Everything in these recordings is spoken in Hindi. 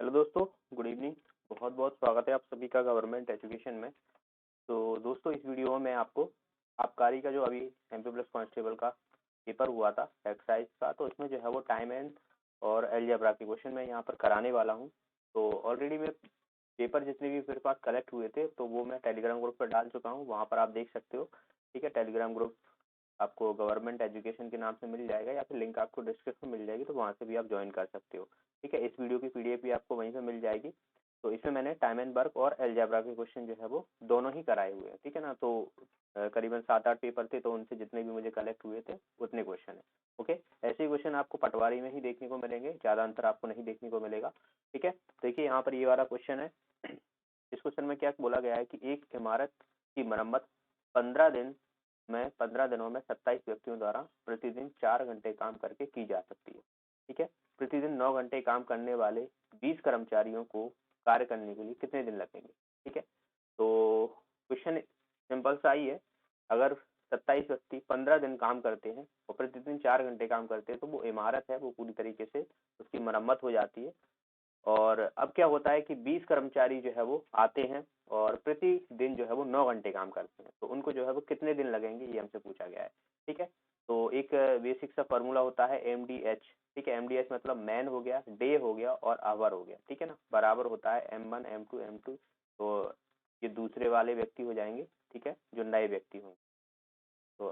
हेलो दोस्तों, गुड इवनिंग। बहुत बहुत स्वागत है आप सभी का गवर्नमेंट एजुकेशन में। तो दोस्तों, इस वीडियो में मैं आपको आबकारी का जो अभी MP प्लस कांस्टेबल का पेपर हुआ था एक्साइज का, तो इसमें जो है वो टाइम एंड और अलजेब्रा के क्वेश्चन मैं यहाँ पर कराने वाला हूँ। तो ऑलरेडी मैं पेपर जितने भी मेरे पास कलेक्ट हुए थे तो वो मैं टेलीग्राम ग्रुप पर डाल चुका हूँ, वहाँ पर आप देख सकते हो। ठीक है, टेलीग्राम ग्रुप आपको गवर्नमेंट एजुकेशन के नाम से मिल जाएगा या फिर लिंक आपको डिस्क्रिप्शन में मिल जाएगी, तो वहाँ से भी आप ज्वाइन कर सकते हो। ठीक है, इस वीडियो की PDF भी आपको वहीं पे मिल जाएगी। तो इसमें मैंने टाइम एंड वर्क और अलजेब्रा के क्वेश्चन जो है वो दोनों ही कराए हुए हैं। ठीक है ना, तो करीबन 7-8 पेपर थे, तो उनसे जितने भी मुझे कलेक्ट हुए थे उतने क्वेश्चन है। ओके, ऐसे ही क्वेश्चन आपको पटवारी में ही देखने को मिलेंगे, ज़्यादा अंतर आपको नहीं देखने को मिलेगा। ठीक है, देखिए यहाँ पर ये वाला क्वेश्चन है। इस क्वेश्चन में क्या बोला गया है कि एक इमारत की मरम्मत 15 दिनों में 27 व्यक्तियों द्वारा प्रतिदिन 4 घंटे काम करके की जा सकती है। ठीक है, प्रतिदिन 9 घंटे काम करने वाले 20 कर्मचारियों को कार्य करने के लिए कितने दिन लगेंगे। ठीक है, तो क्वेश्चन सिंपल सा ही है। अगर 27 व्यक्ति 15 दिन काम करते हैं और प्रतिदिन 4 घंटे काम करते हैं, तो वो इमारत है वो पूरी तरीके से उसकी मरम्मत हो जाती है। और अब क्या होता है कि 20 कर्मचारी जो है वो आते हैं और प्रतिदिन जो है वो 9 घंटे काम करते हैं, तो उनको जो है वो कितने दिन लगेंगे, ये हमसे पूछा गया है। ठीक है, तो एक बेसिक सा फॉर्मूला होता है MDH। ठीक है, MDH मतलब मैन हो गया, डे हो गया और आवर हो गया। ठीक है ना, बराबर होता है M1 M2 M2। तो ये दूसरे वाले व्यक्ति हो जाएंगे, ठीक है, जो नए व्यक्ति होंगे, तो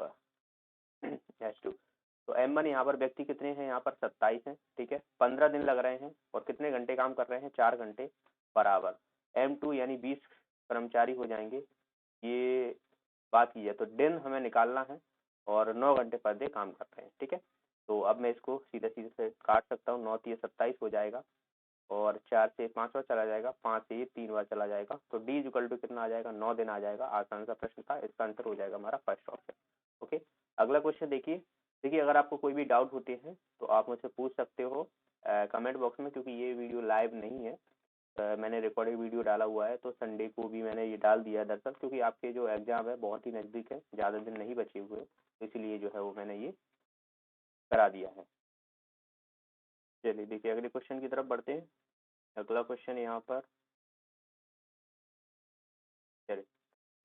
H2। तो M1 यहाँ पर व्यक्ति कितने हैं, यहाँ पर 27 हैं। ठीक है, 15 दिन लग रहे हैं और कितने घंटे काम कर रहे हैं, 4 घंटे बराबर। M2 यानी 20 कर्मचारी हो जाएंगे। ये बात की है तो दिन हमें निकालना है और 9 घंटे पर डे काम कर रहे हैं। ठीक है, तो अब मैं इसको सीधे सीधे से काट सकता हूँ। 9 3 27 हो जाएगा और 4 से 5 बार चला जाएगा, 5 से ये 3 बार चला जाएगा, तो D इक्वल टू कितना आ जाएगा, 9 दिन आ जाएगा। आसान सा प्रश्न था, इसका आंसर हो जाएगा हमारा फर्स्ट ऑप्शन। ओके, अगला क्वेश्चन देखिए अगर आपको कोई भी डाउट होते हैं तो आप मुझसे पूछ सकते हो कमेंट बॉक्स में, क्योंकि ये वीडियो लाइव नहीं है। मैंने रिकॉर्डेड वीडियो डाला हुआ है, तो संडे को भी मैंने ये डाल दिया दरअसल, क्योंकि आपके जो एग्जाम है बहुत ही नज़दीक है, ज़्यादा दिन नहीं बचे हुए, तो इसलिए जो है वो मैंने ये करा दिया है। चलिए देखिए अगले क्वेश्चन की तरफ बढ़ते हैं। अगला क्वेश्चन यहाँ पर चलिए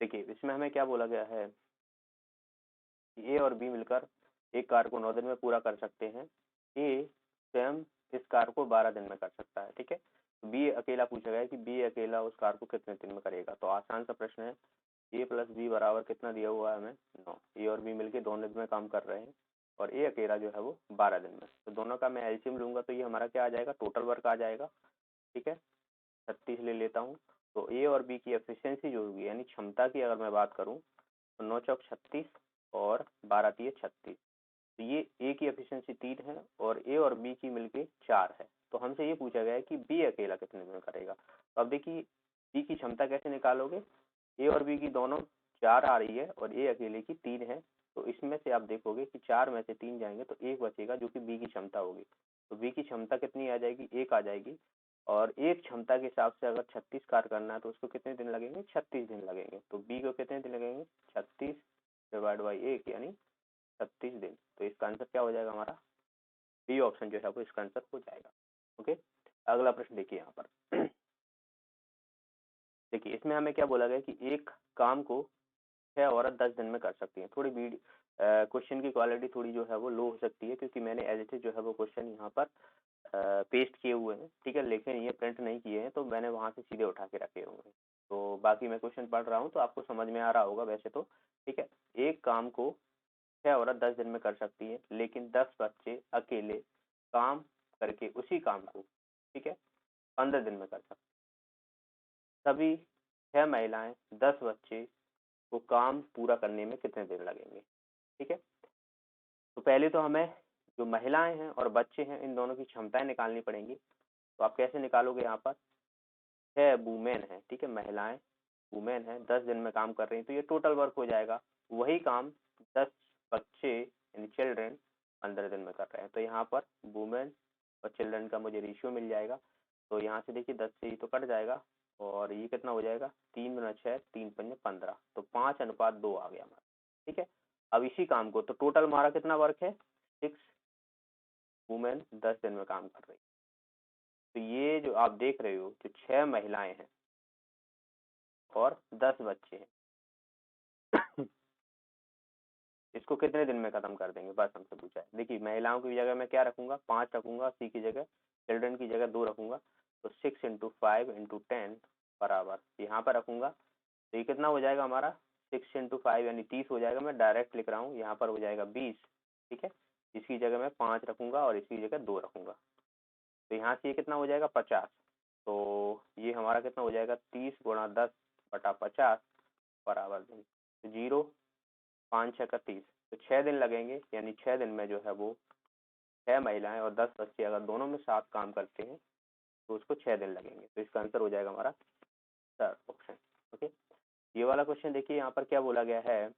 देखिए, इसमें हमें क्या बोला गया है कि ए और बी मिलकर एक कार को 9 दिन में पूरा कर सकते हैं। ए स्वयं इस कार को 12 दिन में कर सकता है। ठीक है, तो बी अकेला पूछा गया है कि बी अकेला उस कार को कितने दिन में करेगा। तो आसान सा प्रश्न है, ए प्लस बी बराबर कितना दिया हुआ है हमें, 9। ए और बी मिलके 2 दिन में काम कर रहे हैं और ए अकेला जो है वो 12 दिन में। तो दोनों का मैं एलसीएम लूंगा तो ये हमारा क्या आ जाएगा, टोटल वर्क आ जाएगा। ठीक है, 36 ले लेता हूँ। तो ए और बी की एफिशिएंसी जो होगी, यानी क्षमता की अगर मैं बात करूँ, तो 9 चौक 36 और 12 तिये 36। तो ये ए की एफिशिएंसी 3 है और ए और बी की मिलके 4 है। तो हमसे ये पूछा गया है कि बी अकेला कितने दिन में करेगा। तो अब देखिए बी की क्षमता कैसे निकालोगे, ए और बी की दोनों 4 आ रही है और ए अकेले की 3 है। तो इसमें से आप देखोगे कि 4 में से 3 जाएंगे तो 1 बचेगा, जो कि बी की क्षमता होगी। तो बी की क्षमता कितनी आ जाएगी, 1 आ जाएगी। और एक क्षमता के हिसाब से अगर 36 कार्य करना है तो उसको कितने दिन लगेंगे, 36 दिन लगेंगे। तो बी को कितने दिन लगेंगे, 36 डिवाइड बाई 1 यानी 36 दिन। तो इसका आंसर क्या हो जाएगा हमारा, बी ऑप्शन जो है वो इसका आंसर हो जाएगा। ओके, अगला प्रश्न देखिए यहाँ पर। देखिए इसमें हमें क्या बोला गया कि एक काम को 6 औरत 10 दिन में कर सकती है। थोड़ी क्वेश्चन की क्वालिटी थोड़ी जो है वो लो हो सकती है, क्योंकि मैंने एज इट इज जो है वो क्वेश्चन यहाँ पर पेस्ट किए हुए हैं। ठीक है, लिखे नहीं है, प्रिंट नहीं किए हैं, तो मैंने वहाँ से सीधे उठा के रखे हुए हैं। तो बाकी मैं क्वेश्चन पढ़ रहा हूँ तो आपको समझ में आ रहा होगा वैसे तो। ठीक है, एक काम को 6 औरत 10 दिन में कर सकती है, लेकिन 10 बच्चे अकेले काम करके उसी काम को, ठीक है, 15 दिन में कर सकते। सभी 6 महिलाएं 10 बच्चे को काम पूरा करने में कितने दिन लगेंगे। ठीक है, तो पहले तो हमें जो महिलाएं हैं और बच्चे हैं इन दोनों की क्षमताएं निकालनी पड़ेंगी। तो आप कैसे निकालोगे, यहाँ पर 6 वुमेन है, ठीक है, महिलाएं वुमेन है, 10 दिन में काम कर रही हैं, तो ये टोटल वर्क हो जाएगा। वही काम 10 बच्चे यानी चिल्ड्रेन 15 दिन में कर रहे हैं। तो यहाँ पर वुमेन और चिल्ड्रन का मुझे रेशियो मिल जाएगा। तो यहाँ से देखिए 10 से ही तो कट जाएगा और ये कितना हो जाएगा, 3 गुना 6 3 पंजे 15, तो 5:2 आ गया हमारा। ठीक है, अब इसी काम को, तो टोटल हमारा कितना वर्क है, 6 वुमेन 10 दिन में काम कर रही है। तो ये जो आप देख रहे हो जो 6 महिलाएं हैं और 10 बच्चे हैं, इसको कितने दिन में खत्म कर देंगे, बस हमसे पूछा है। देखिए महिलाओं की जगह मैं क्या रखूंगा, 5 रखूंगा, सी की जगह, चिल्ड्रन की जगह 2 रखूंगा, तो 6 × 5 × 10 बराबर यहाँ पर रखूंगा, तो ये कितना हो जाएगा हमारा 6 × 5 यानी 30 हो जाएगा। मैं डायरेक्ट लिख रहा हूँ, यहाँ पर हो जाएगा 20, ठीक है। इसकी जगह मैं 5 रखूंगा और इसकी जगह 2 रखूंगा, तो यहाँ से ये कितना हो जाएगा 50। तो ये हमारा कितना हो जाएगा 30 × 10/50 बराबर 0, 5 × 6 = 30, तो 6 दिन लगेंगे, यानी 6 दिन में जो है वो 6 महिलाएं और 10 बच्चे अगर दोनों में साथ काम करते हैं तो उसको 6 दिन लगेंगे। तो इसका आंसर हो जाएगा हमारा थर्ड ऑप्शन। ओके, ये वाला क्वेश्चन देखिए यहाँ पर क्या बोला गया है,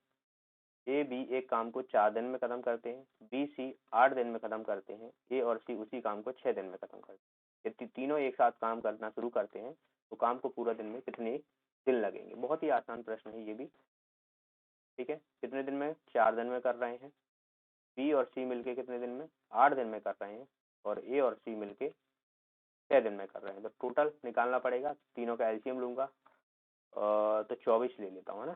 ए बी एक काम को 4 दिन में खत्म करते हैं, बी सी 8 दिन में खत्म करते हैं, ए और सी उसी काम को 6 दिन में खत्म करते हैं। यदि तीनों एक साथ काम करना शुरू करते हैं तो काम को पूरा दिन में कितने दिन लगेंगे। बहुत ही आसान प्रश्न है ये भी, ठीक है। कितने दिन में, 4 दिन में कर रहे हैं। बी और सी मिलके कितने दिन में, 8 दिन में कर रहे हैं, और ए और सी मिलके 6 दिन में कर रहे हैं। तो टोटल निकालना पड़ेगा, तीनों का एलसीएम लूंगा, तो 24 ले लेता हूँ, है ना।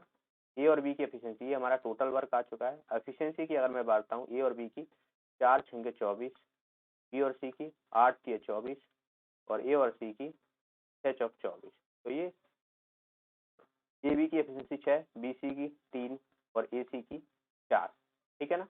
ए और बी की एफिशिएंसी, ये हमारा टोटल वर्क आ चुका है। एफिशिएंसी की अगर मैं बात बताऊँ ए और बी की, 4 × 6 = 24, बी और सी की 8 × 3 = 24, और ए और सी की 6 × 4 = 24। तो ये ए बी की एफिशिएंसी 6, बी सी की 3 और ए सी की 4, ठीक है ना।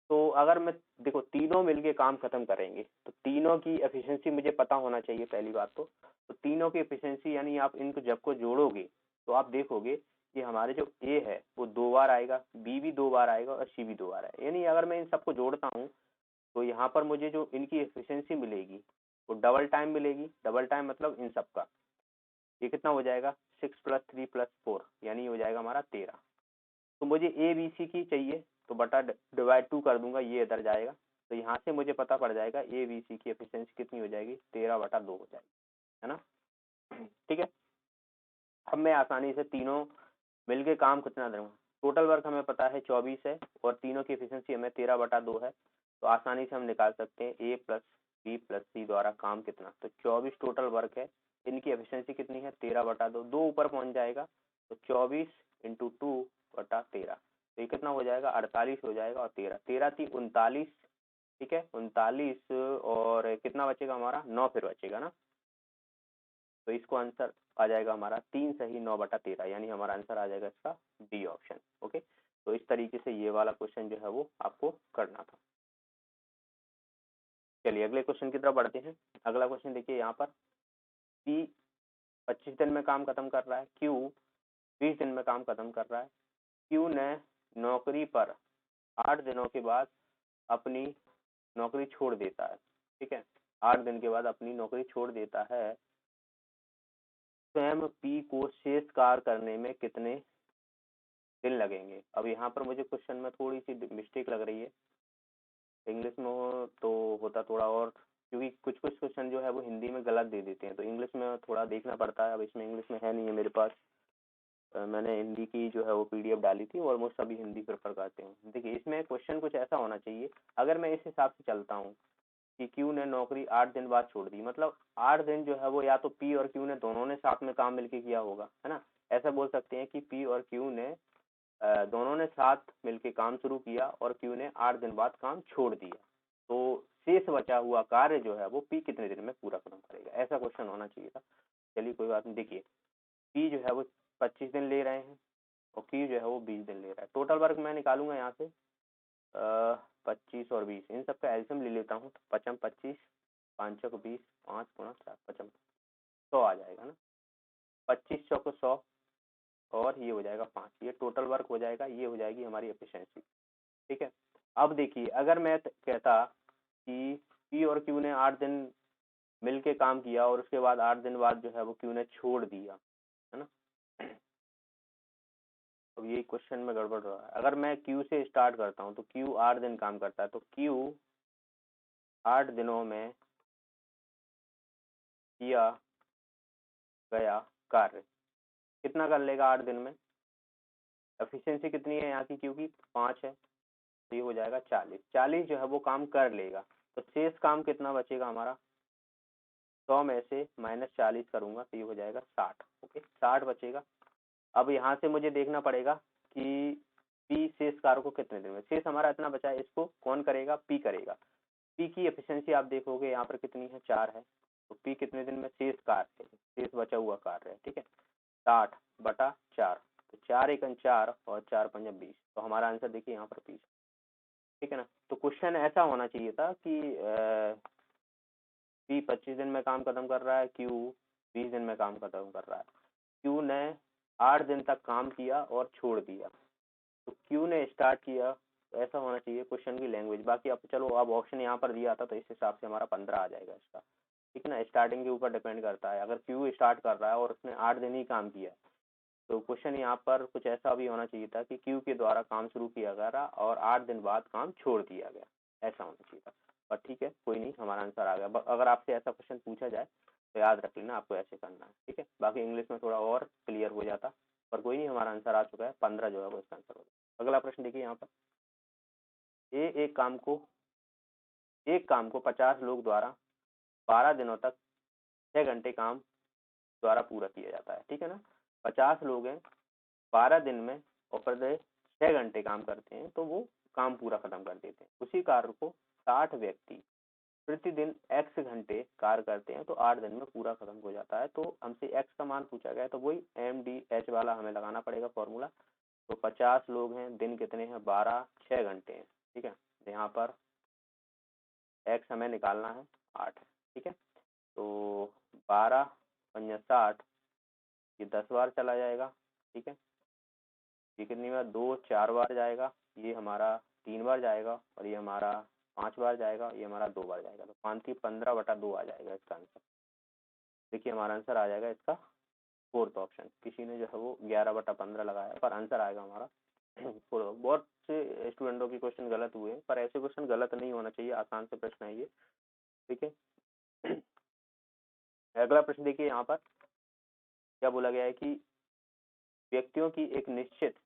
तो अगर मैं देखो तीनों मिलके काम खत्म करेंगे तो तीनों की एफिशिएंसी मुझे पता होना चाहिए पहली बात तो तीनों की एफिशिएंसी यानी आप इनको जब को जोड़ोगे तो आप देखोगे कि हमारे जो ए है वो 2 बार आएगा, बी भी 2 बार आएगा और सी भी 2 बार आएगा। यानी अगर मैं इन सबको जोड़ता हूँ तो यहाँ पर मुझे जो इनकी एफिशिएंसी मिलेगी वो डबल टाइम मिलेगी। डबल टाइम मतलब इन सबका, ये कितना हो जाएगा 6 + 3 + 4 यानी हो जाएगा हमारा 13। तो मुझे ए बी सी की चाहिए तो बटा डिवाइड 2 कर दूंगा, ये इधर जाएगा, तो यहाँ से मुझे पता पड़ जाएगा ए बी सी की एफिशिएंसी कितनी हो जाएगी 13/2 हो जाएगी, है ना। ठीक है, अब मैं आसानी से तीनों मिलके काम कितना दूंगा, टोटल वर्क हमें पता है 24 है और तीनों की एफिशिएंसी हमें 13/2 है, तो आसानी से हम निकाल सकते हैं ए प्लस बी प्लस सी द्वारा काम कितना। तो 24 टोटल वर्क है, इनकी एफिशिएंसी कितनी है 13/2, 2 ऊपर पहुंच जाएगा तो 24 × 2/13, तो ये कितना हो जाएगा 48 हो जाएगा, और 13 13 × 3 = 39, ठीक है 39, और कितना बचेगा हमारा 9 फिर बचेगा ना, तो इसको आंसर आ जाएगा हमारा 3 सही 9/13, यानी हमारा आंसर आ जाएगा इसका डी ऑप्शन। ओके, तो इस तरीके से ये वाला क्वेश्चन जो है वो आपको करना था। चलिए अगले क्वेश्चन की तरफ बढ़ते हैं। अगला क्वेश्चन देखिए यहाँ पर, पी 25 दिन में काम खत्म कर रहा है, क्यू 20 दिन में काम खत्म कर रहा है। क्यू ने नौकरी पर 8 दिनों के बाद अपनी नौकरी छोड़ देता है, ठीक है 8 दिन के बाद अपनी नौकरी छोड़ देता है। स्वयं पी को शेष कार्य करने में कितने दिन लगेंगे। अब यहाँ पर मुझे क्वेश्चन में थोड़ी सी मिस्टेक लग रही है, इंग्लिश में हो तो होता थोड़ा और, क्योंकि कुछ कुछ क्वेश्चन जो है वो हिंदी में गलत दे देते हैं, तो इंग्लिश में थोड़ा देखना पड़ता है। अब इसमें इंग्लिश में है नहीं है मेरे पास, मैंने हिंदी की जो है वो पीडीएफ डाली थी, ऑलमोस्ट सभी हिंदी प्रेफर करते हैं। देखिए इसमें क्वेश्चन कुछ ऐसा होना चाहिए, अगर मैं इस हिसाब से चलता हूँ कि क्यू ने नौकरी 8 दिन बाद छोड़ दी, मतलब 8 दिन जो है वो या तो पी और क्यू ने दोनों ने साथ में काम मिलके किया होगा, है ना। ऐसा बोल सकते हैं कि पी और क्यू ने दोनों ने साथ मिलके काम शुरू किया और क्यू ने 8 दिन बाद काम छोड़ दिया, तो शेष बचा हुआ कार्य जो है वो पी कितने दिन में पूरा खत्म करेगा, ऐसा क्वेश्चन होना चाहिए था। चलिए कोई बात नहीं, देखिए पी जो है वो 25 दिन ले रहे हैं और क्यू जो है वो 20 दिन ले रहा है। टोटल वर्क मैं निकालूंगा यहाँ से 25 और 20, इन सबका एल्सियम ले लेता हूँ, 55 25 5 चौक 20 5 × 4 55 100 आ जाएगा ना, 25 चौक 100 और ये हो जाएगा 5, ये टोटल वर्क हो जाएगा, ये हो जाएगी हमारी एफिशिएंसी। ठीक है, अब देखिए अगर मैं कहता कि पी और क्यू ने 8 दिन मिलके काम किया और उसके बाद 8 दिन बाद जो है वो क्यू ने छोड़ दिया, है ना। अब ये क्वेश्चन में गड़बड़ रहा है। अगर मैं क्यू से स्टार्ट करता हूँ तो क्यू 8 दिन काम करता है, तो क्यू 8 दिनों में किया गया कार्य कितना कर लेगा 8 दिन में। एफिशिएंसी कितनी है यहाँ की, क्यू की 5 है, तो ये हो जाएगा 40 जो है वो काम कर लेगा, तो शेष काम कितना बचेगा हमारा 100 में से -40 करूंगा तो ये हो जाएगा 60। ओके, 60 बचेगा। अब यहाँ से मुझे देखना पड़ेगा कि पी शेष कार्य को कितने दिन में, शेष हमारा इतना बचा है, इसको कौन करेगा, पी करेगा। पी की एफिशिएंसी आप देखोगे यहाँ पर कितनी है, 4 है। तो पी कितने दिन में शेष कार्य, शेष बचा हुआ कार्य है, ठीक है, 60/4। तो 4 एकम 4 और 4 पंजा 20। तो हमारा आंसर देखिए यहाँ पर 20, ठीक है ना। तो क्वेश्चन ऐसा होना चाहिए था कि पी 25 दिन में काम खत्म कर रहा है, क्यू 20 दिन में काम खत्म कर रहा है। क्यू ने 8 दिन तक काम किया और छोड़ दिया, तो क्यू ने स्टार्ट किया, तो ऐसा होना चाहिए क्वेश्चन की लैंग्वेज। बाकी अब चलो, अब ऑप्शन यहाँ पर दिया था तो इस हिसाब से हमारा 15 आ जाएगा इसका, ठीक है ना। स्टार्टिंग के ऊपर डिपेंड करता है, अगर क्यू स्टार्ट कर रहा है और उसने 8 दिन ही काम किया, तो क्वेश्चन यहाँ पर कुछ ऐसा भी होना चाहिए था कि क्यू के द्वारा काम शुरू किया गया और 8 दिन बाद काम छोड़ दिया गया, ऐसा होना चाहिए था। पर ठीक है, कोई नहीं, हमारा आंसर आ गया। अगर आपसे ऐसा क्वेश्चन पूछा जाए तो याद रख लेना आपको ऐसे करना है, ठीक है। बाकी इंग्लिश में थोड़ा और क्लियर हो जाता, पर कोई नहीं, हमारा आंसर आ चुका है, 15 जो है वो इसका आंसर होगा। अगला प्रश्न देखिए यहाँ पर, एक काम को 50 लोग द्वारा 12 दिनों तक 6 घंटे काम द्वारा पूरा किया जाता है, ठीक है ना। 50 लोग हैं, 12 दिन में और प्रति 6 घंटे काम करते हैं, तो वो काम पूरा खत्म कर देते हैं। उसी कार्य को 60 व्यक्ति प्रतिदिन x घंटे कार्य करते हैं, तो 8 दिन में पूरा खत्म हो जाता है। तो हमसे x का मान पूछा गया है, तो वही MDH वाला हमें लगाना पड़ेगा फॉर्मूला। तो 50 लोग हैं, दिन कितने हैं, 12, 6 घंटे हैं, ठीक है। यहाँ पर x हमें निकालना है 8 है, ठीक है। तो 12 पंजा 60, ये 10 बार चला जाएगा, ठीक है। ये कितनी बार, 2 4 बार जाएगा, ये हमारा 3 बार जाएगा, और ये हमारा 5 बार जाएगा, ये हमारा 2 बार जाएगा। तो 5×3 = 15/2 आ जाएगा इसका आंसर। देखिए हमारा आंसर आ जाएगा इसका फोर्थ ऑप्शन। किसी ने जो है वो 11/15 लगाया, पर आंसर आएगा हमारा फोर्थ। बहुत से स्टूडेंटों के क्वेश्चन गलत हुए, पर ऐसे क्वेश्चन गलत नहीं होना चाहिए, आसान से प्रश्न है ये, ठीक है। अगला प्रश्न देखिए यहाँ पर क्या बोला गया है कि व्यक्तियों की एक निश्चित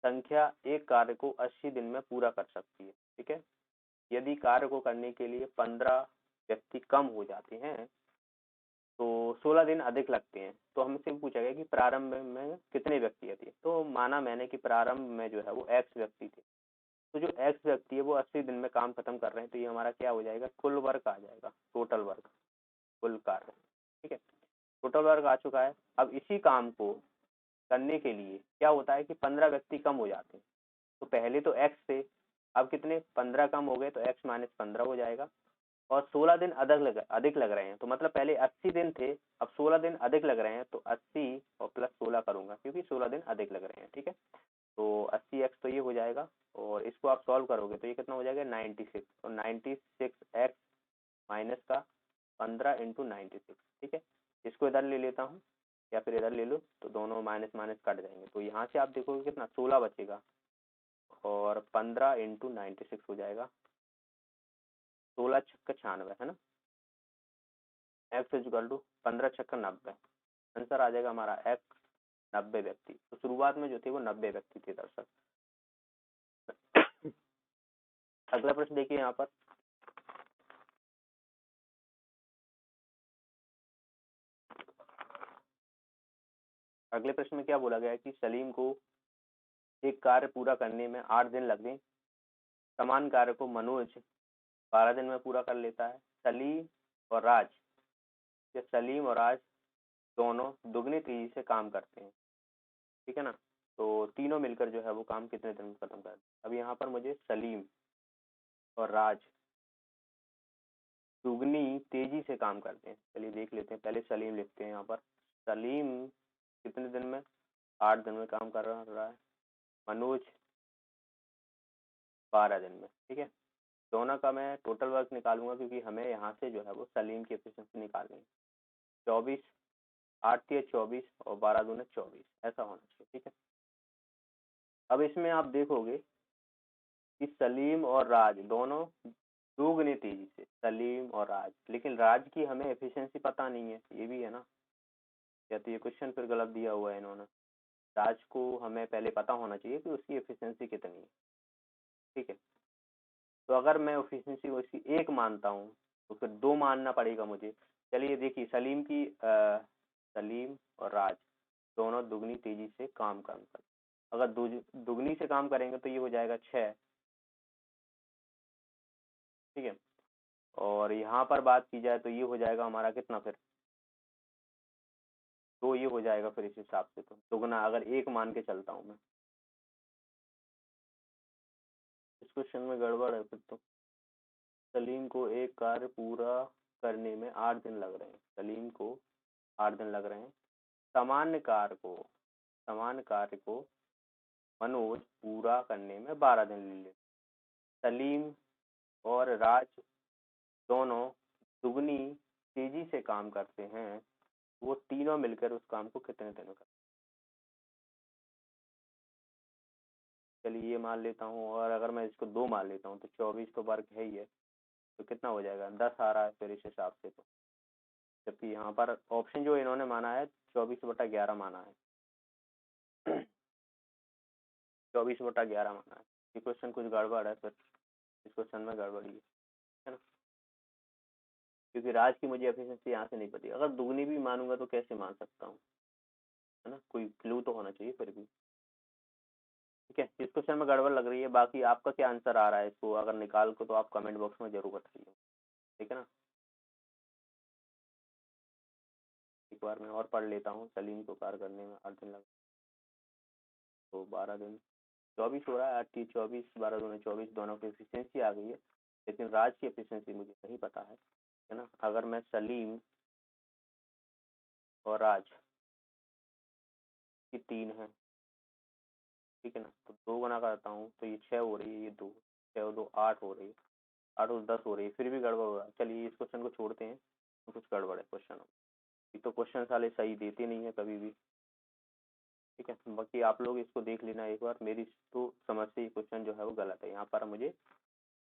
संख्या एक कार्य को 80 दिन में पूरा कर सकती है, ठीक है। यदि कार्य को करने के लिए 15 व्यक्ति कम हो जाते हैं तो 16 दिन अधिक लगते हैं। तो हमसे पूछा गया कि प्रारंभ में कितने व्यक्ति थे। तो माना मैंने कि प्रारंभ में जो है वो x व्यक्ति थे, तो जो x व्यक्ति है वो 80 दिन में काम खत्म कर रहे हैं, तो ये हमारा क्या हो जाएगा, कुल वर्क आ जाएगा, टोटल वर्क, कुल कार्य, ठीक है। टोटल वर्क आ चुका है। अब इसी काम को करने के लिए क्या होता है कि 15 व्यक्ति कम हो जाते हैं। तो पहले तो x थे, अब कितने, 15 कम हो गए, तो x - 15 हो जाएगा। और 16 दिन अधिक लग रहे हैं, तो मतलब पहले 80 दिन थे, अब 16 दिन अधिक लग रहे हैं, तो 80 और प्लस 16 करूंगा क्योंकि 16 दिन अधिक लग रहे हैं, ठीक है। तो 80x तो ये हो जाएगा, और इसको आप सॉल्व करोगे तो ये कितना हो जाएगा, 96। तो 96x माइनस का 15 × 96, ठीक है। इसको इधर ले लेता हूँ या फिर इधर ले लो, तो दोनों माइनस माइनस कट जाएंगे। तो यहाँ से आप देखोगे कितना, 16 बचेगा, और 15 × 96 हो जाएगा, 16 छक्का 96, है ना। x = 15 छक्का 90, आंसर आ जाएगा हमारा x 90 व्यक्ति। तो शुरुआत में जो थे वो 90 व्यक्ति थे दर्शक। अगला प्रश्न देखिए यहाँ पर, अगले प्रश्न में क्या बोला गया है कि सलीम को एक कार्य पूरा करने में 8 दिन लगे, समान कार्य को मनोज 12 दिन में पूरा कर लेता है। सलीम और राज दोनों दुगनी तेजी से काम करते हैं, ठीक है ना। तो तीनों मिलकर जो है वो काम कितने दिन में खत्म कर। अब यहाँ पर मुझे सलीम और राज दुगनी तेजी से काम करते हैं, चलिए देख लेते हैं। पहले सलीम लिखते हैं यहाँ पर, सलीम कितने दिन में, 8 दिन में काम कर रहा है। मनोज 12 दिन में, ठीक है। दोनों का मैं टोटल वर्क निकालूंगा क्योंकि हमें यहाँ से जो है वो सलीम की एफिशिएंसी निकालनी है। 24, 8 × 24 और 12 दूनी 24, ऐसा होना चाहिए, ठीक है। अब इसमें आप देखोगे कि सलीम और राज दोनों दोगुनी तेजी से, सलीम और राज, लेकिन राज की हमें एफिशिएंसी पता नहीं है, ये भी है ना। या तो ये क्वेश्चन फिर गलत दिया हुआ है इन्होंने। राज को हमें पहले पता होना चाहिए कि उसकी एफिशिएंसी कितनी है, ठीक है। तो अगर मैं एफिशिएंसी उसकी 1 मानता हूँ तो फिर 2 मानना पड़ेगा मुझे। चलिए देखिए, सलीम और राज दोनों दुगनी तेजी से काम कर अगर दुगनी से काम करेंगे तो ये हो जाएगा 6, ठीक है। और यहाँ पर बात की जाए तो ये हो जाएगा हमारा कितना फिर, तो ये हो जाएगा फिर इस हिसाब से तो दुगना, अगर एक मान के चलता हूँ मैं। इस क्वेश्चन में गड़बड़ है फिर तो। सलीम को एक कार्य पूरा करने में 8 दिन लग रहे हैं, सलीम को 8 दिन लग रहे हैं। सामान्य कार्य को मनोज पूरा करने में 12 दिन ले ले। सलीम और राज दोनों दुगनी तेजी से काम करते हैं, वो तीनों मिलकर उस काम को कितने दिन में करते हैं। चलिए ये मान लेता हूँ, और अगर मैं इसको 2 मान लेता हूँ तो 24 तो वर्ग है ही है, तो कितना हो जाएगा 10 आ रहा है फिर इस हिसाब से तो। जबकि यहाँ पर ऑप्शन जो इन्होंने माना है 24/11 माना है 24/11 माना है। ये क्वेश्चन कुछ गड़बड़ है फिर, इस क्वेश्चन में गड़बड़ी है ना, क्योंकि राज की मुझे एफिशिएंसी यहाँ से नहीं पती। अगर दुगनी भी मानूंगा तो कैसे मान सकता हूँ, है ना, कोई क्लू तो होना चाहिए फिर भी। ठीक है, इस क्वेश्चन में गड़बड़ लग रही है। बाकी आपका क्या आंसर आ रहा है, इसको अगर निकाल को तो आप कमेंट बॉक्स में जरूर बताइए, ठीक है ना। एक बार मैं और पढ़ लेता हूँ। सलीम को कार्य करने में 8 दिन लगा, तो 12 दिन 24 हो रहा है। 8 24, 12 दूनी 24, दोनों की एफिशिएंसी आ गई है, लेकिन राज की एफिशिएंसी मुझे नहीं पता है ना। अगर मैं सलीम और राज की 3 है, ठीक है ना, तो 2 गुना करता हूँ तो ये 6 हो रही है, ये 2 6 और 2 8 हो रही है, 8 और 10 हो रही है, फिर भी गड़बड़ हो रहा है। चलिए इस क्वेश्चन को छोड़ते हैं, तो कुछ गड़बड़ है क्वेश्चन में। ये तो क्वेश्चन साले सही देते नहीं है कभी भी, ठीक है। बाकी आप लोग इसको देख लेना एक बार, मेरी तो समझ से ये क्वेश्चन जो है वो गलत है। यहाँ पर मुझे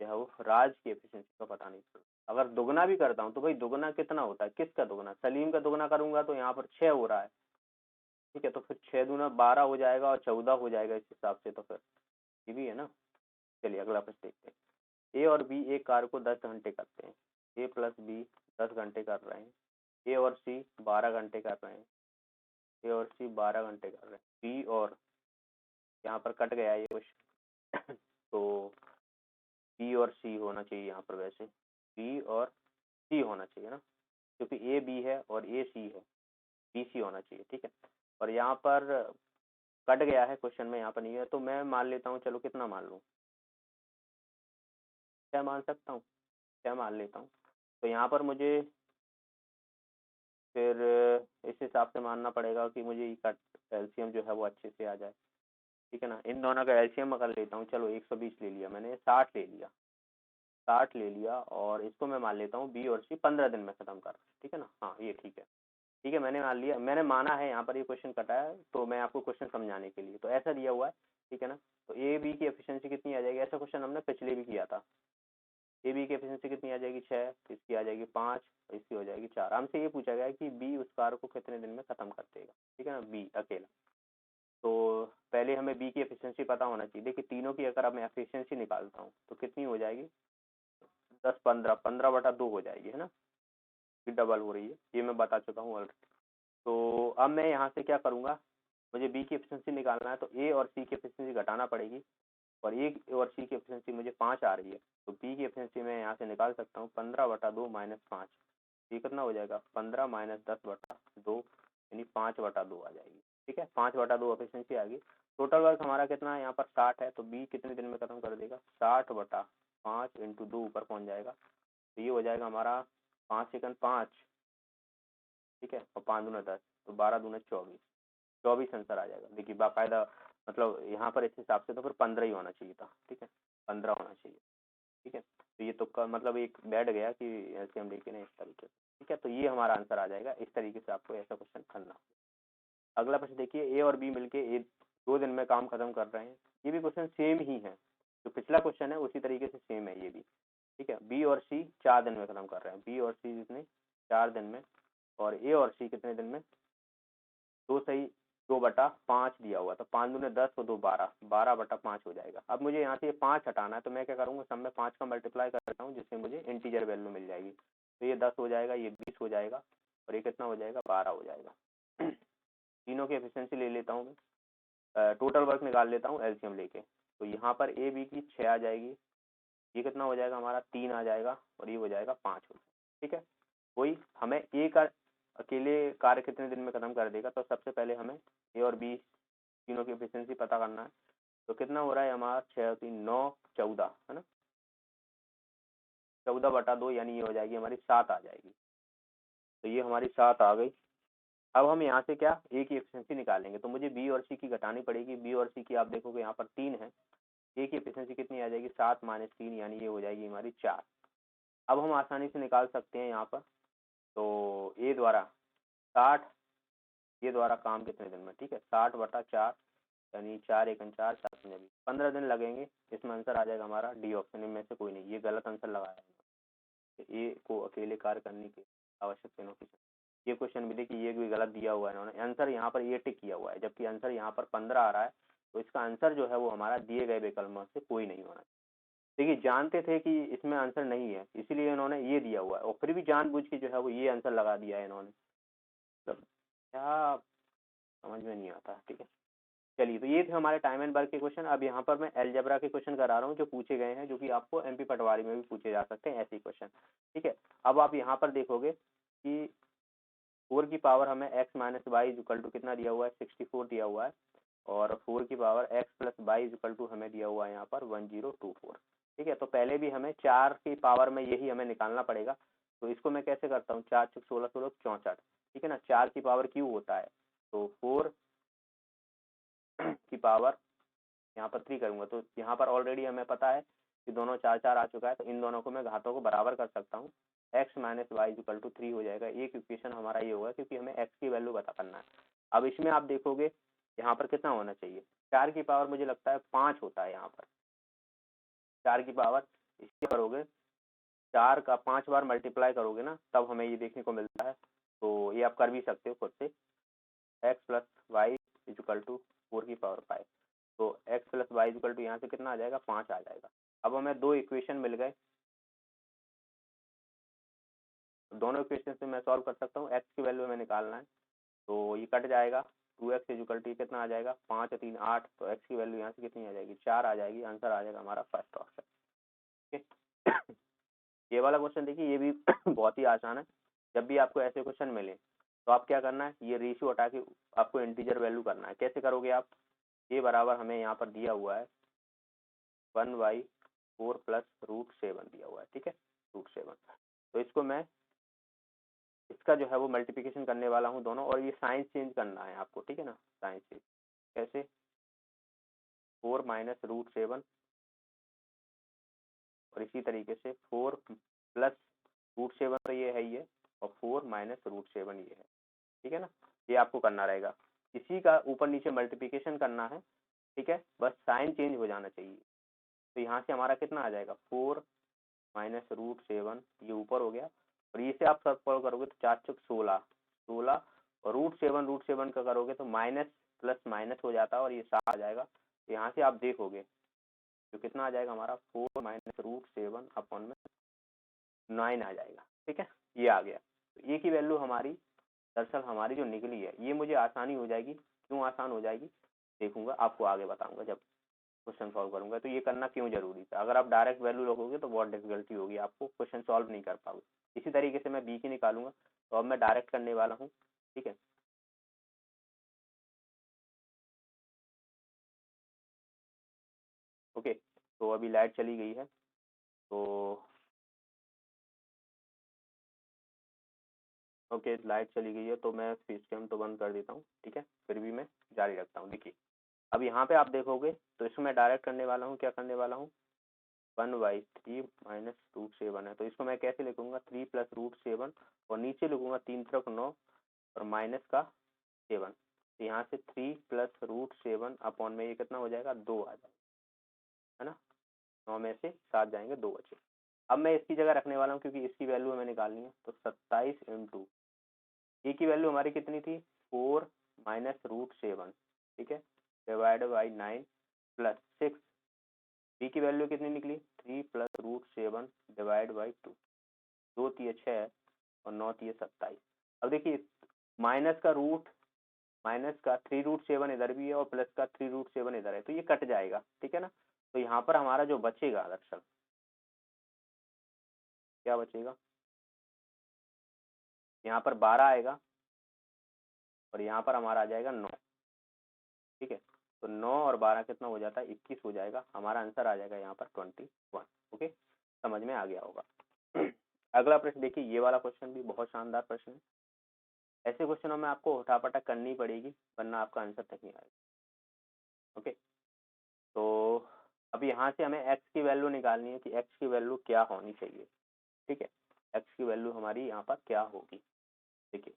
जो है वो राज की एफिशिएंसी का पता नहीं चल रहा। अगर दुगना भी करता हूँ तो भाई दुगना कितना होता है, किसका दुगना, सलीम का दुगना करूंगा तो यहाँ पर 6 हो रहा है, ठीक है, तो फिर 6 दूना 12 हो जाएगा और 14 हो जाएगा इस हिसाब से, तो फिर ये भी है ना। चलिए अगला प्रश्न देखते हैं। ए और बी एक कार्य को 10 घंटे करते हैं, ए प्लस बी 10 घंटे कर रहे हैं, ए और सी 12 घंटे कर रहे हैं, ए और सी 12 घंटे कर रहे हैं, बी और, यहाँ पर कट गया ये क्वेश्चन तो बी और सी होना चाहिए यहाँ पर, वैसे बी और सी होना चाहिए ना, क्योंकि ए बी है और ए सी है, बी सी होना चाहिए, ठीक है। और यहाँ पर कट गया है क्वेश्चन में, यहाँ पर नहीं है, तो मैं मान लेता हूँ, चलो कितना मान लूँ, क्या मान सकता हूँ, क्या मान लेता हूँ। तो यहाँ पर मुझे फिर इस हिसाब से मानना पड़ेगा कि मुझे एलसीएम जो है वो अच्छे से आ जाए, ठीक है ना। इन दोनों का एलसीएम अगर लेता हूँ, चलो 120 ले लिया मैंने, 60 ले लिया, 60 ले लिया, और इसको मैं मान लेता हूँ बी और सी 15 दिन में खत्म कर, ठीक है ना। हाँ ये ठीक है, ठीक है, मैंने मान लिया, मैंने माना है। यहाँ पर ये क्वेश्चन कटा है तो मैं आपको क्वेश्चन समझाने के लिए, तो ऐसा दिया हुआ है, ठीक है ना। तो ए बी की एफिशिएंसी कितनी आ जाएगी, ऐसा क्वेश्चन हमने पिछले भी किया था। ए बी की एफिशिएंसी कितनी आ जाएगी 6, इसकी आ जाएगी 5, इसकी हो जाएगी 4। हमसे ये पूछा गया है कि बी उस कार्य को कितने दिन में खत्म कर देगा, ठीक है ना, बी अकेला। तो पहले हमें बी की एफिशिएंसी पता होना चाहिए। देखिए तीनों की अगर मैं एफिशिएंसी निकालता हूँ तो कितनी हो जाएगी, 10 15 15/2 हो जाएगी, है ना, ये डबल हो रही है, ये मैं बता चुका हूँ ऑलरेडी। तो अब मैं यहाँ से क्या करूँगा, मुझे बी की एफिशिएंसी निकालना है, तो ए और सी की एफिशिएंसी घटाना पड़ेगी, और ए और सी की एफिशिएंसी मुझे 5 आ रही है, तो बी की एफिशिएंसी मैं यहाँ से निकाल सकता हूँ 15/2 -5। ये कितना हो जाएगा, 15 - 10/2, यानी 5/2 आ जाएगी, ठीक है। 5/2 एफिशिएंसी आ गई। टोटल वर्क हमारा कितना है, यहाँ पर 60 है, तो बी कितने दिन में खत्म कर देगा, 60/5 × 2 ऊपर पहुँच जाएगा, तो ये हो जाएगा हमारा 5 सेकंड 5, ठीक है, और 5 दूना 10, तो 12 दूना 24, 24 आंसर आ जाएगा। देखिए बाकायदा, मतलब यहाँ पर इस हिसाब से तो फिर 15 ही होना चाहिए था, ठीक है, 15 होना चाहिए, ठीक है। तो ये तुक्का मतलब एक बैठ गया कि ऐसे हम लेके ना इस तरीके से, ठीक है। तो ये हमारा आंसर आ जाएगा, इस तरीके से आपको ऐसा क्वेश्चन करना। अगला प्रश्न देखिए, ए और बी मिलके 2 दिन में काम खत्म कर रहे हैं। ये भी क्वेश्चन सेम ही है, जो पिछला क्वेश्चन है उसी तरीके से सेम है ये भी, ठीक है। बी और सी 4 दिन में खत्म कर रहे हैं, बी और सी जितने 4 दिन में, और ए और सी कितने दिन में, 2 सही 2/5 दिया हुआ, तो 5 दूने 10 और 2 12, 12/5 हो जाएगा। अब मुझे यहाँ से 5 हटाना है, तो मैं क्या करूँगा, सब में 5 का मल्टीप्लाई करता हूँ, जिससे मुझे इंटीजर वैल्यू मिल जाएगी। तो ये 10 हो जाएगा, ये 20 हो जाएगा और ये कितना हो जाएगा 12 हो जाएगा। तीनों की एफिशिएंसी ले लेता हूँ मैं, टोटल वर्क निकाल लेता हूँ एलसीएम लेके। तो यहाँ पर ए बी की 6 आ जाएगी, ये कितना हो जाएगा हमारा 3 आ जाएगा और ये हो जाएगा 5 हो जाएगा। ठीक है, वही हमें ए का अकेले कार्य कितने दिन में खत्म कर देगा। तो सबसे पहले हमें ए और बी तीनों की एफिशिएंसी पता करना है। तो कितना हो रहा है हमारा 6 3 9 14 है ना, 14/2 यानी ये हो जाएगी हमारी 7 आ जाएगी। तो ये हमारी 7 आ गई। अब हम यहाँ से क्या ए की एफिशिएंसी निकालेंगे। तो मुझे बी और सी की घटानी पड़ेगी। बी और सी की आप देखोगे यहाँ पर 3 है, ए की एफिशिएंसी कितनी आ जाएगी 7 - 3 यानी ये हो जाएगी हमारी 4। अब हम आसानी से निकाल सकते हैं यहाँ पर। तो ए द्वारा 60, ये द्वारा काम कितने दिन में, ठीक है 60/4 यानी 4 × 4 7 × 20 15 दिन लगेंगे। इसमें आंसर आ जाएगा हमारा डी ऑप्शन में से कोई नहीं, ये गलत आंसर लगाया है। ए को अकेले कार्य करने की आवश्यक तीनों की, ये क्वेश्चन भी देखिए ये भी गलत दिया हुआ है इन्होंने। आंसर यहाँ पर ये टिक किया हुआ है, जबकि आंसर यहाँ पर 15 आ रहा है। तो इसका आंसर जो है वो हमारा दिए गए विकल्पों से कोई नहीं होना। देखिए जानते थे कि इसमें आंसर नहीं है, इसीलिए इन्होंने ये दिया हुआ है और फिर भी जानबूझ के जो है वो ये आंसर लगा दिया है इन्होंने। मतलब क्या समझ में नहीं आता। ठीक है, चलिए तो ये थे हमारे टाइम एंड वर्क के क्वेश्चन। अब यहाँ पर मैं अलजेब्रा के क्वेश्चन करा रहा हूँ जो पूछे गए हैं, जो कि आपको एमपी पटवारी में भी पूछे जा सकते हैं ऐसे क्वेश्चन। ठीक है, अब आप यहाँ पर देखोगे कि 4 की पावर हमें x - y इक्वल टू कितना दिया हुआ है 64 दिया हुआ है, और 4 की power x + y equal to हमें दिया हुआ है यहाँ पर 1024। ठीक है, तो पहले भी हमें 4 की पावर में यही हमें निकालना पड़ेगा। तो इसको मैं कैसे करता हूँ, 4 × 16 16 64। ठीक है ना, 4 की पावर क्यू होता है, तो 4 की पावर यहाँ पर 3 करूंगा। तो यहाँ पर ऑलरेडी हमें पता है कि दोनों 4 4 आ चुका है, तो इन दोनों को मैं घातों को बराबर कर सकता हूँ। x - y इक्वल टू 3 हो जाएगा। एक इक्वेशन हमारा ये होगा क्योंकि हमें x की वैल्यू पता करना है। अब इसमें आप देखोगे यहाँ पर कितना होना चाहिए, 4 की पावर मुझे लगता है 5 होता है। यहाँ पर 4 की पावर इसके करोगे, 4 का 5 बार मल्टीप्लाई करोगे ना, तब हमें ये देखने को मिलता है। तो ये आप कर भी सकते हो खुद से, x + y इक्वल टू 4 की पावर 5। तो x + y इक्वल टू यहाँ से कितना आ जाएगा 5 आ जाएगा। अब हमें दो इक्वेशन मिल गए, दोनों इक्वेशन से मैं सॉल्व कर सकता हूँ। x की वैल्यू हमें निकालना है, तो ये कट जाएगा। 2x इक्वल टू कितना आ जाएगा 5 × 3 = 8। तो x की वैल्यू यहाँ से कितनी आ जाएगी 4 आ जाएगी। आंसर आ जाएगा हमारा फर्स्ट ऑप्शन। ठीक है, ये वाला क्वेश्चन देखिए ये भी बहुत ही आसान है। जब भी आपको ऐसे क्वेश्चन मिले तो आप क्या करना है, ये रेशियो हटा के आपको इंटीजर वैल्यू करना है। कैसे करोगे आप, ये बराबर हमें यहाँ पर दिया हुआ है 1/4 + √7 दिया हुआ है। ठीक है, √7। तो इसको मैं इसका जो है वो मल्टीप्लिकेशन करने वाला हूँ दोनों, और ये साइंस चेंज करना है आपको। ठीक है ना, साइंस चेंज कैसे, 4 - √7 और इसी तरीके से 4 + √7 तो ये है ही है, और 4 - √7 ये है। ठीक है ना, ये आपको करना रहेगा। इसी का ऊपर नीचे मल्टीप्लिकेशन करना है। ठीक है, बस साइन चेंज हो जाना चाहिए। तो यहाँ से हमारा कितना आ जाएगा 4 - √7, ये ऊपर हो गया, और ये से आप सब फॉलो करोगे तो 4 × 6 = 16 और √7 का करोगे तो माइनस प्लस माइनस हो जाता है और ये 7 आ जाएगा। तो यहाँ से आप देखोगे तो कितना आ जाएगा हमारा 4 - √7 अपॉन में 9 आ जाएगा। ठीक है, ये आ गया। तो ए की वैल्यू हमारी दरअसल हमारी जो निकली है, ये मुझे आसानी हो जाएगी। क्यों आसान हो जाएगी देखूंगा, आपको आगे बताऊंगा जब क्वेश्चन सॉल्व करूंगा। तो ये करना क्यों जरूरी था, अगर आप डायरेक्ट वैल्यू लगोगे तो बहुत डिफिकल्टी होगी, आपको क्वेश्चन सॉल्व नहीं कर पाओगे। इसी तरीके से मैं बी की निकालूंगा, तो अब मैं डायरेक्ट करने वाला हूँ। ठीक है, ओके, तो अभी लाइट चली गई है, तो ओके लाइट चली गई है तो मैं सिस्टम तो बंद कर देता हूँ। ठीक है, फिर भी मैं जारी रखता हूँ। देखिए अब यहाँ पे आप देखोगे तो इसको मैं डायरेक्ट करने वाला हूँ। क्या करने वाला हूँ, 1/3 - √7 है, तो इसको मैं कैसे लिखूंगा 3 + √7 और नीचे लिखूंगा 3 × 9 और माइनस का 7। तो यहाँ से 3 + √7 अपॉन में ये कितना हो जाएगा 2 आ जाएगा, है ना। 9 में से 7 जाएंगे, 2 बचे। अब मैं इसकी जगह रखने वाला हूँ क्योंकि इसकी वैल्यू हमें निकालनी है। तो 27 × ए की वैल्यू हमारी कितनी थी 4 - √7, ठीक है, डिवाइड बाई 9 + 6। बी की वैल्यू कितनी निकली 3 + √7 डिवाइड बाई 2। 2 तिये 6 और 9 तिये 27। अब देखिए माइनस का 3√7 इधर भी है और प्लस का 3√7 इधर है, तो ये कट जाएगा, ठीक है ना। तो यहाँ पर हमारा जो बचेगा दरअसल क्या बचेगा, यहाँ पर 12 आएगा और यहाँ पर हमारा आ जाएगा 9, ठीक है। तो 9 और 12 कितना हो जाता है, 21 हो जाएगा। हमारा आंसर आ जाएगा यहाँ पर 21। ओके, समझ में आ गया होगा। अगला प्रश्न देखिए, ये वाला क्वेश्चन भी बहुत शानदार प्रश्न है। ऐसे क्वेश्चनों में आपको उठापटक करनी पड़ेगी वरना आपका आंसर तक नहीं आएगा। ओके, तो अब यहाँ से हमें x की वैल्यू निकालनी है कि x की वैल्यू क्या होनी चाहिए, ठीक है। x की वैल्यू हमारी यहाँ पर क्या होगी, देखिए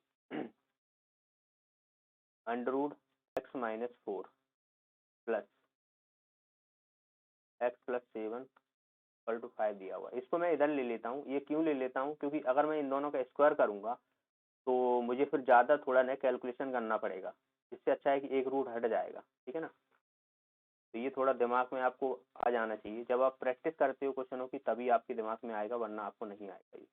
√x-4 प्लस x+7 = 5 दिया हुआ। इसको मैं इधर ले लेता हूँ। ये क्यों ले लेता हूँ, क्योंकि अगर मैं इन दोनों का स्क्वायर करूंगा तो मुझे फिर ज़्यादा थोड़ा ना कैलकुलेशन करना पड़ेगा। इससे अच्छा है कि एक रूट हट जाएगा, ठीक है ना। तो ये थोड़ा दिमाग में आपको आ जाना चाहिए। जब आप प्रैक्टिस करते हो क्वेश्चनों की तभी आपके दिमाग में आएगा, वरना आपको नहीं आएगा ये।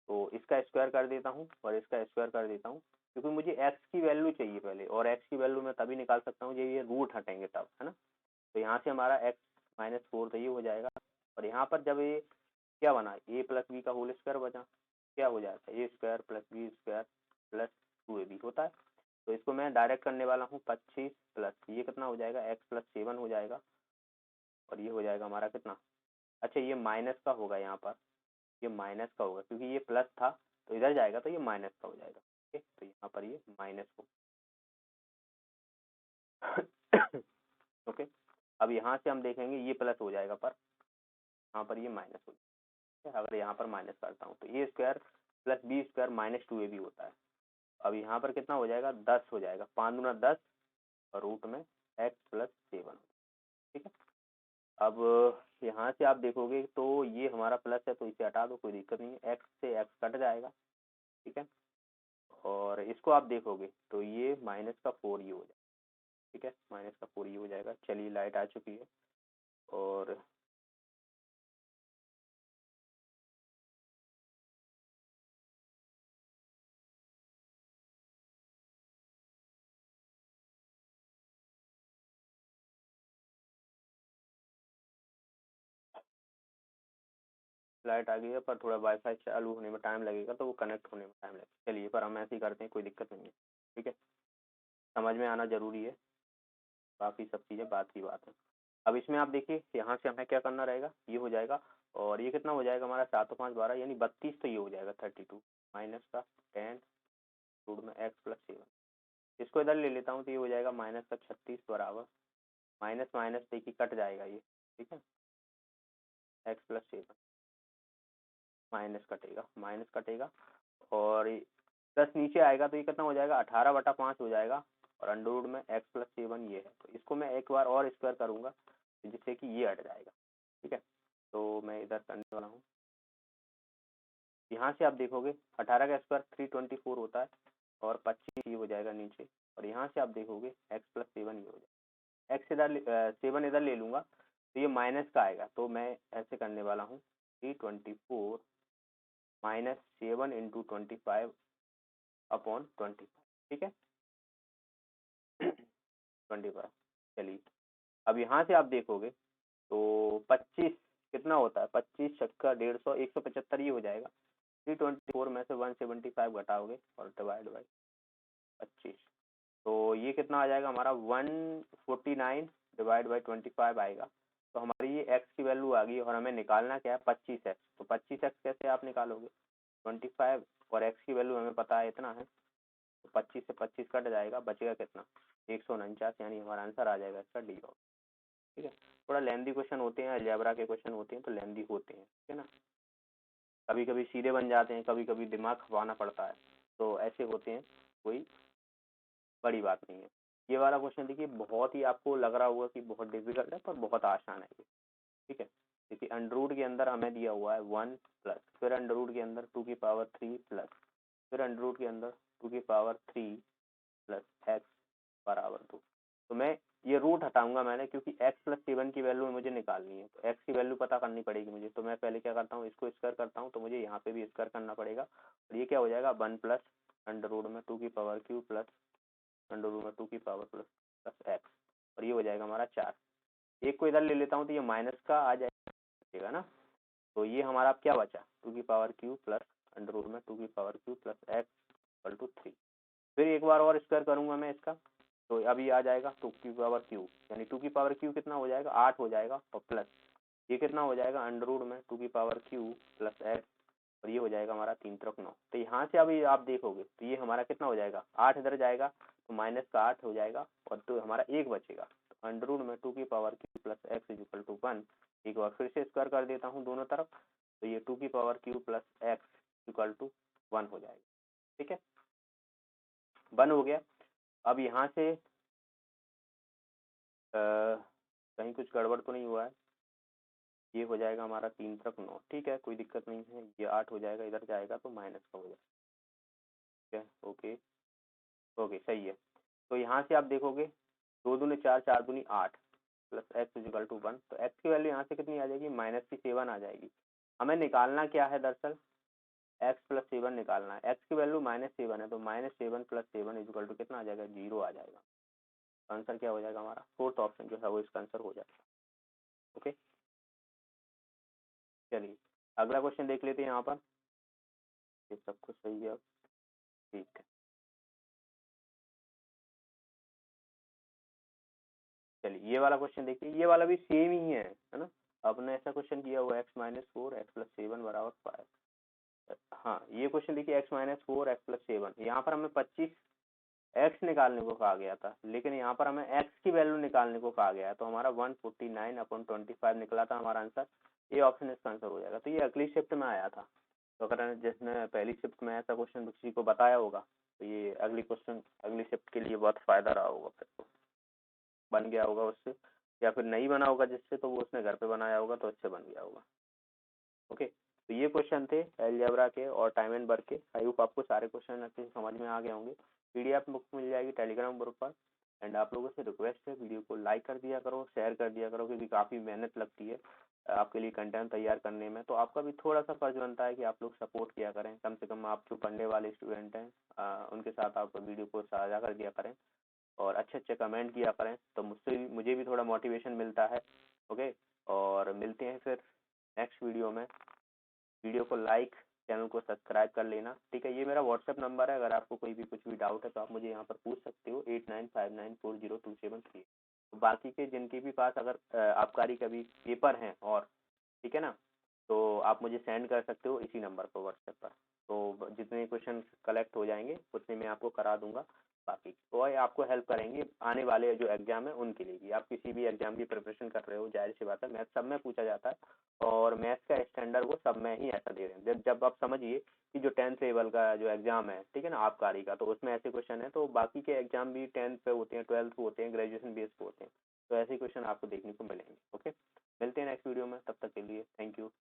तो इसका स्क्वायर कर देता हूँ और इसका स्क्वायर कर देता हूँ, क्योंकि मुझे x की वैल्यू चाहिए पहले, और x की वैल्यू मैं तभी निकाल सकता हूँ जब ये रूट हटेंगे तब, है ना। तो यहाँ से हमारा x-4 तो ये हो जाएगा, और यहाँ पर जब ये क्या बना, a + b का होल स्क्वायर बचा, क्या हो जाता है, a² + b² + 2ab होता है। तो इसको मैं डायरेक्ट करने वाला हूँ, 25 प्लस ये कितना हो जाएगा, x+7 हो जाएगा, और ये हो जाएगा हमारा कितना, अच्छा ये माइनस का होगा, यहाँ पर ये माइनस का होगा क्योंकि ये प्लस था, तो इधर जाएगा तो ये माइनस का हो जाएगा। ओके, तो यहाँ पर ये माइनस होगा। ओके, अब यहाँ से हम देखेंगे ये प्लस हो जाएगा, पर यहाँ पर ये माइनस हो जाएगा। अगर यहाँ पर माइनस करता हूँ तो a² + b² - 2ab होता है। अब यहाँ पर कितना हो जाएगा, 10 हो जाएगा, 5 दूना 10 और रूट में x+7, ठीक है। अब यहाँ से आप देखोगे तो ये हमारा प्लस है, तो इसे हटा दो, कोई दिक्कत नहीं है, x से x कट जाएगा, ठीक है। और इसको आप देखोगे तो ये -4 ये हो जाएगा, ठीक है, -4 ये हो जाएगा। चलिए लाइट आ चुकी है, और लाइट आ गई है, पर थोड़ा वाईफाई चालू होने में टाइम लगेगा, तो वो कनेक्ट होने में टाइम लगेगा। चलिए, पर हम ऐसे ही करते हैं, कोई दिक्कत नहीं है, ठीक है। समझ में आना जरूरी है, बाकी सब चीज़ें बात की बात है। अब इसमें आप देखिए, यहाँ से हमें क्या करना रहेगा, ये हो जाएगा, और ये कितना हो जाएगा हमारा, 7 और 5 12 यानी 32, तो ये हो जाएगा 32 माइनस का 10 रूट में x+7। इसको इधर ले लेता हूँ तो ये हो जाएगा -36 बराबर माइनस माइनस देखिए कट जाएगा ये, ठीक है। x+7 माइनस कटेगा, और 10 नीचे आएगा तो ये कितना हो जाएगा, 18/5 हो जाएगा, और अंडर में x+7 ये है। तो इसको मैं एक बार और स्क्वायर करूंगा जिससे कि ये हट जाएगा, ठीक है। तो मैं इधर करने वाला हूँ। यहाँ से आप देखोगे 18 का स्क्वायर 324 होता है, और 25 ये हो जाएगा नीचे, और यहाँ से आप देखोगे x+7 ये हो जाएगा। x इधर 7 इधर ले लूंगा तो ये माइनस का आएगा, तो मैं ऐसे करने वाला हूँ 324 -7 × 25/25, ठीक है। 25। चलिए, अब यहाँ से आप देखोगे तो 25 कितना होता है, 25 छक्का 150 175 ये हो जाएगा। 324 में से 175 घटाओगे और डिवाइड बाई 25, तो ये कितना आ जाएगा हमारा, 149 डिवाइड बाई 25 आएगा। तो हमारी ये x की वैल्यू आ गई, और हमें निकालना क्या है, 25x। तो 25x कैसे आप निकालोगे, 25, और x की वैल्यू हमें पता है इतना है, तो 25 से 25 कट जाएगा, बचेगा कितना, 149, यानी हमारा आंसर आ जाएगा इसका डी ऑप्शन, ठीक है। थोड़ा लेंदी क्वेश्चन होते हैं, अलजेब्रा के क्वेश्चन होते हैं तो लेंदी होते हैं, ठीक है ना। कभी कभी सीधे बन जाते हैं, कभी कभी दिमाग खपाना पड़ता है, तो ऐसे होते हैं, कोई बड़ी बात नहीं है। ये वाला क्वेश्चन देखिए बहुत ही आपको लग रहा होगा कि बहुत डिफिकल्ट है, पर बहुत आसान है ये, ठीक है। देखिए अंडर के अंदर हमें दिया हुआ है 1 प्लस, फिर अंडर के अंदर 2⁵ प्लस, फिर अंडर के अंदर 2⁵ प्लस x = 2। तो मैं ये रूट हटाऊंगा मैंने, क्योंकि x प्लस 7 की वैल्यू मुझे निकालनी है, तो x की वैल्यू पता करनी पड़ेगी मुझे। तो मैं पहले क्या करता हूँ, इसको स्क्वायर करता हूँ, तो मुझे यहाँ पे भी स्क्वायर करना पड़ेगा, और ये क्या हो जाएगा 1 प्लस अंडर रूट में 2 की power q plus under root में 2 की पावर प्लस एक्स, और ये हो जाएगा हमारा 4। एक को इधर ले लेता हूँ तो ये माइनस का आ जाएगा ना, तो ये हमारा अब क्या बचा 2 की power q plus under root में 2 की power q plus x equal to 3। फिर एक बार और स्क्वायर करूंगा मैं इसका, तो अब ये आ जाएगा 2 की पावर क्यू, यानी 2 की पावर क्यू कितना हो जाएगा 8 हो जाएगा, और प्लस ये कितना हो जाएगा अंडर रूट में 2 की पावर क्यू प्लस एक्स, और ये हो जाएगा हमारा 3 त्रिक 9। तो यहाँ से अभी आप देखोगे तो ये हमारा कितना हो जाएगा 8 इधर जाएगा तो माइनस का 8 हो जाएगा, और तो हमारा 1 बचेगा, तो अंडर रूट में 2 की power q plus x is equal to 1। एक बार फिर से स्क्वायर कर देता हूँ दोनों तरफ, तो ये 2 की power q plus x equal to 1 हो जाएगा। ठीक है, 1 हो गया। अब यहाँ से कहीं कुछ गड़बड़ तो नहीं हुआ है, ये हो जाएगा हमारा 3 त्रिक 9। ठीक है, कोई दिक्कत नहीं है, ये 8 हो जाएगा, इधर जाएगा तो माइनस का हो जाएगा। ठीक है, ओके ओके सही है। तो यहाँ से आप देखोगे 2 दूनी 4, 4 दूनी 8 प्लस एक्स इजिकल टू 1, तो एक्स की वैल्यू यहाँ से कितनी आ जाएगी माइनस की 7 आ जाएगी। हमें निकालना क्या है दरअसल, एक्स प्लस 7 निकालना है। एक्स की वैल्यू -7 है, तो -7 प्लस 7 इजिकल टू कितना आ जाएगा 0 आ जाएगा। आंसर क्या हो जाएगा हमारा फोर्थ ऑप्शन जो है वो इसका आंसर हो जाएगा। ओके, चलिए अगला क्वेश्चन देख लेते हैं यहाँ पर, ये सब कुछ सही है। ठीक है, चलिए ये वाला क्वेश्चन देखिए, ये वाला भी सेम ही है ना। आपने ऐसा क्वेश्चन किया हुआ x-4 x प्लस 7 बराबर 5। हाँ, ये क्वेश्चन देखिए x-4 x प्लस 7, यहाँ पर हमें 25 x निकालने को कहा गया था, लेकिन यहाँ पर हमें x की वैल्यू निकालने को कहा गया है, तो हमारा 149/25 निकला था हमारा आंसर। ये ऑप्शन इसका आंसर हो जाएगा। तो ये अगली शिफ्ट में आया था, तो अगर जिसने पहली शिफ्ट में ऐसा क्वेश्चन किसी को बताया होगा तो ये अगली शिफ्ट के लिए बहुत फायदा रहा होगा, फिर तो बन गया होगा उससे, या फिर नहीं बना होगा जिससे, तो वो उसने घर पे बनाया होगा तो अच्छे बन गया होगा। ओके, तो ये क्वेश्चन थे अलजेब्रा के और टाइम एंड वर्क के। आई होप आपको सारे क्वेश्चन अच्छे से समझ में आ गए होंगे। पीडीएफ बुक मिल जाएगी टेलीग्राम ग्रुप पर। एंड आप लोगों से रिक्वेस्ट है, वीडियो को लाइक कर दिया करो, शेयर कर दिया करो, क्योंकि काफ़ी मेहनत लगती है आपके लिए कंटेंट तैयार करने में, तो आपका भी थोड़ा सा फर्ज बनता है कि आप लोग सपोर्ट किया करें। कम से कम आप जो पढ़ने वाले स्टूडेंट हैं उनके साथ आप वीडियो को साझा कर दिया करें, और अच्छे अच्छे कमेंट किया करें, तो मुझे भी थोड़ा मोटिवेशन मिलता है। ओके, और मिलते हैं फिर नेक्स्ट वीडियो में। वीडियो को लाइक, चैनल को सब्सक्राइब कर लेना। ठीक है, ये मेरा व्हाट्सएप नंबर है, अगर आपको कोई भी कुछ भी डाउट है तो आप मुझे यहाँ पर पूछ सकते हो 89594027 तो बाकी के जिनके भी पास अगर आबकारी का भी पेपर हैं, और ठीक है ना, तो आप मुझे सेंड कर सकते हो इसी नंबर पर व्हाट्सएप पर। तो जितने क्वेश्चन कलेक्ट हो जाएंगे उतने मैं आपको करा दूंगा। बाकी तो आपको हेल्प करेंगे आने वाले जो एग्जाम है उनके लिए भी। आप किसी भी एग्जाम की प्रिपरेशन कर रहे हो, जाहिर सी बात है मैथ सब में पूछा जाता है, और मैथ्स का स्टैंडर्ड वो सब में ही ऐसा दे रहे हैं। जब आप समझिए कि जो 10th लेवल का जो एग्जाम है, ठीक है ना, आबकारी का, तो उसमें ऐसे क्वेश्चन है, तो बाकी के एग्जाम भी 10th पे होते हैं, 12th पे होते हैं, ग्रेजुएशन बेस पे होते हैं, तो ऐसे क्वेश्चन आपको देखने को मिलेंगे। ओके, मिलते हैं नेक्स्ट वीडियो में, तब तक के लिए थैंक यू।